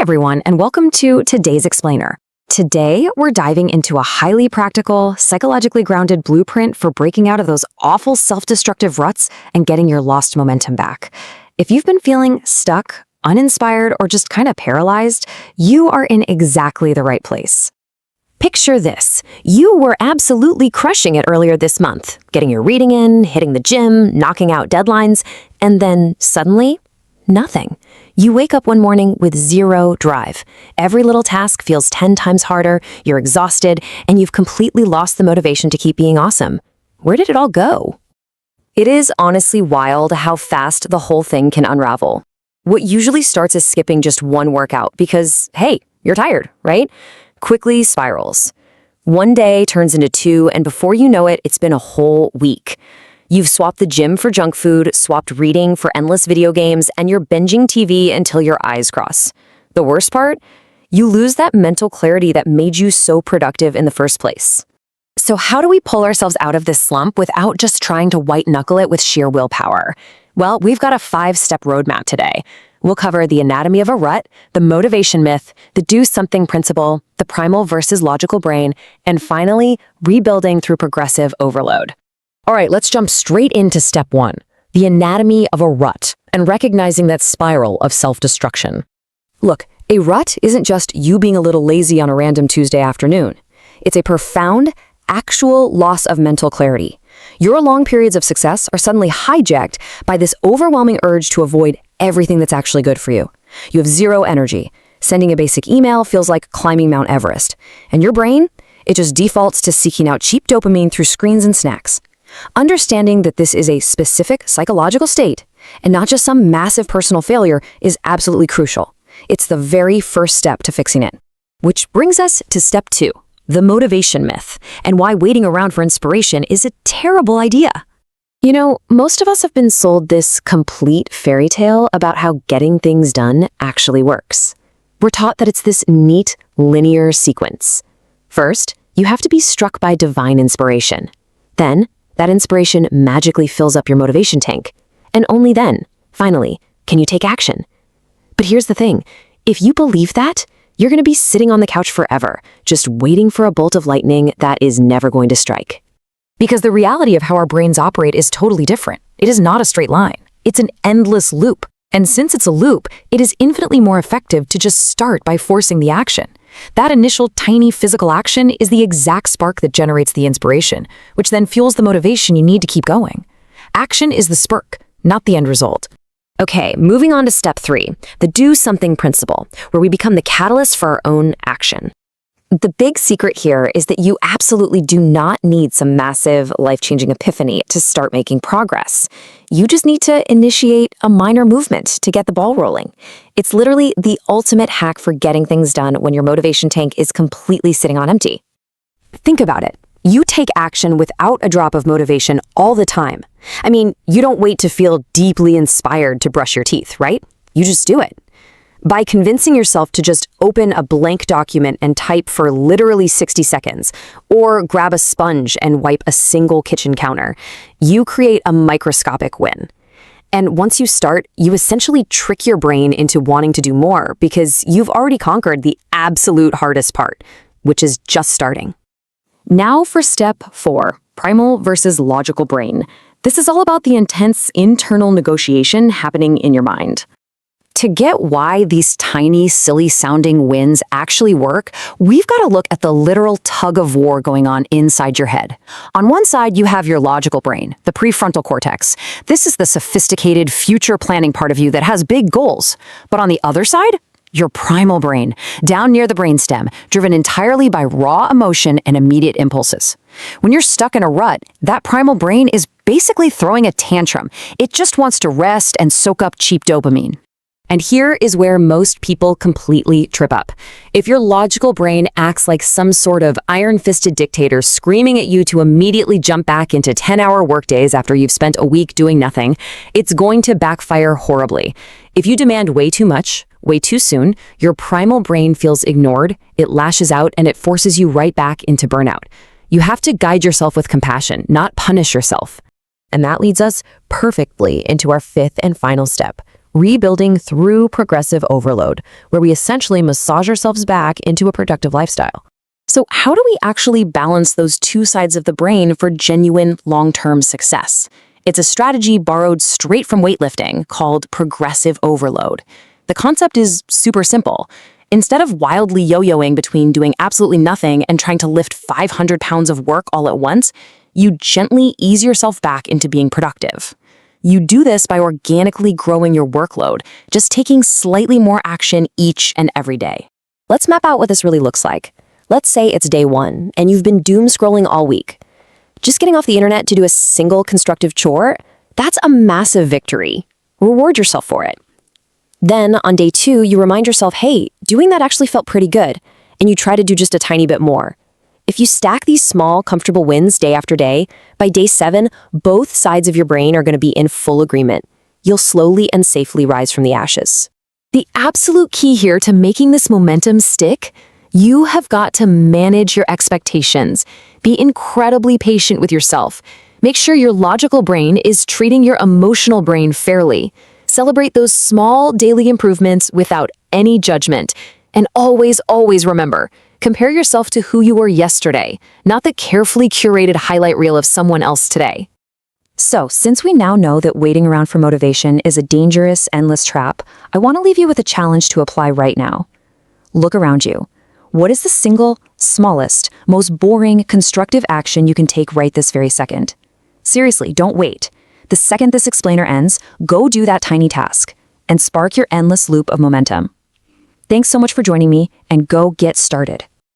everyone, and welcome to today's Explainer. Today, we're diving into a highly practical, psychologically grounded blueprint for breaking out of those awful self-destructive ruts and getting your lost momentum back. If you've been feeling stuck, uninspired, or just kind of paralyzed, you are in exactly the right place. Picture this. You were absolutely crushing it earlier this month, getting your reading in, hitting the gym, knocking out deadlines, and then suddenly, nothing. You wake up one morning with zero drive. Every little task feels 10 times harder, you're exhausted, and you've completely lost the motivation to keep being awesome. Where did it all go? It is honestly wild how fast the whole thing can unravel. What usually starts as skipping just one workout because, hey, you're tired, right? Quickly spirals. One day turns into two, and before you know it, it's been a whole week. You've swapped the gym for junk food, swapped reading for endless video games, and you're binging TV until your eyes cross. The worst part? You lose that mental clarity that made you so productive in the first place. So how do we pull ourselves out of this slump without just trying to white-knuckle it with sheer willpower? Well, we've got a 5-step roadmap today. We'll cover the anatomy of a rut, the motivation myth, the do-something principle, the primal versus logical brain, and finally, rebuilding through progressive overload. All right, let's jump straight into step 1, the anatomy of a rut, and recognizing that spiral of self-destruction. Look, a rut isn't just you being a little lazy on a random Tuesday afternoon. It's a profound, actual loss of mental clarity. Your long periods of success are suddenly hijacked by this overwhelming urge to avoid everything that's actually good for you. You have zero energy. Sending a basic email feels like climbing Mount Everest. And your brain, it just defaults to seeking out cheap dopamine through screens and snacks. Understanding that this is a specific psychological state and not just some massive personal failure is absolutely crucial. It's the very first step to fixing it. Which brings us to step 2, the motivation myth, and why waiting around for inspiration is a terrible idea. You know, most of us have been sold this complete fairy tale about how getting things done actually works. We're taught that it's this neat, linear sequence. First, you have to be struck by divine inspiration. Then, that inspiration magically fills up your motivation tank. And only then, finally, can you take action. But here's the thing. If you believe that, you're going to be sitting on the couch forever, just waiting for a bolt of lightning that is never going to strike. Because the reality of how our brains operate is totally different. It is not a straight line. It's an endless loop. And since it's a loop, it is infinitely more effective to just start by forcing the action. That initial tiny physical action is the exact spark that generates the inspiration, which then fuels the motivation you need to keep going. Action is the spark, not the end result. Okay, moving on to step 3, the do-something principle, where we become the catalyst for our own action. The big secret here is that you absolutely do not need some massive, life-changing epiphany to start making progress. You just need to initiate a minor movement to get the ball rolling. It's literally the ultimate hack for getting things done when your motivation tank is completely sitting on empty. Think about it. You take action without a drop of motivation all the time. I mean, you don't wait to feel deeply inspired to brush your teeth, right? You just do it. By convincing yourself to just open a blank document and type for literally 60 seconds, or grab a sponge and wipe a single kitchen counter, you create a microscopic win. And once you start, you essentially trick your brain into wanting to do more because you've already conquered the absolute hardest part, which is just starting. Now for step 4, primal versus logical brain. This is all about the intense internal negotiation happening in your mind. To get why these tiny, silly-sounding wins actually work, we've got to look at the literal tug-of-war going on inside your head. On one side, you have your logical brain, the prefrontal cortex. This is the sophisticated, future-planning part of you that has big goals. But on the other side, your primal brain, down near the brainstem, driven entirely by raw emotion and immediate impulses. When you're stuck in a rut, that primal brain is basically throwing a tantrum. It just wants to rest and soak up cheap dopamine. And here is where most people completely trip up. If your logical brain acts like some sort of iron-fisted dictator screaming at you to immediately jump back into 10-hour workdays after you've spent a week doing nothing, it's going to backfire horribly. If you demand way too much, way too soon, your primal brain feels ignored, it lashes out, and it forces you right back into burnout. You have to guide yourself with compassion, not punish yourself. And that leads us perfectly into our 5th and final step, rebuilding through progressive overload, where we essentially massage ourselves back into a productive lifestyle. So how do we actually balance those two sides of the brain for genuine long-term success? It's a strategy borrowed straight from weightlifting called progressive overload. The concept is super simple. Instead of wildly yo-yoing between doing absolutely nothing and trying to lift 500 pounds of work all at once, you gently ease yourself back into being productive. You do this by organically growing your workload, just taking slightly more action each and every day. Let's map out what this really looks like. Let's say it's day 1, and you've been doom scrolling all week. Just getting off the internet to do a single constructive chore, that's a massive victory. Reward yourself for it. Then, on day 2, you remind yourself, hey, doing that actually felt pretty good, and you try to do just a tiny bit more. If you stack these small, comfortable wins day after day, by day 7, both sides of your brain are going to be in full agreement. You'll slowly and safely rise from the ashes. The absolute key here to making this momentum stick, you have got to manage your expectations. Be incredibly patient with yourself. Make sure your logical brain is treating your emotional brain fairly. Celebrate those small daily improvements without any judgment. And always, always remember, compare yourself to who you were yesterday, not the carefully curated highlight reel of someone else today. So, since we now know that waiting around for motivation is a dangerous, endless trap, I want to leave you with a challenge to apply right now. Look around you. What is the single, smallest, most boring, constructive action you can take right this very second? Seriously, don't wait. The second this explainer ends, go do that tiny task and spark your endless loop of momentum. Thanks so much for joining me, and go get started.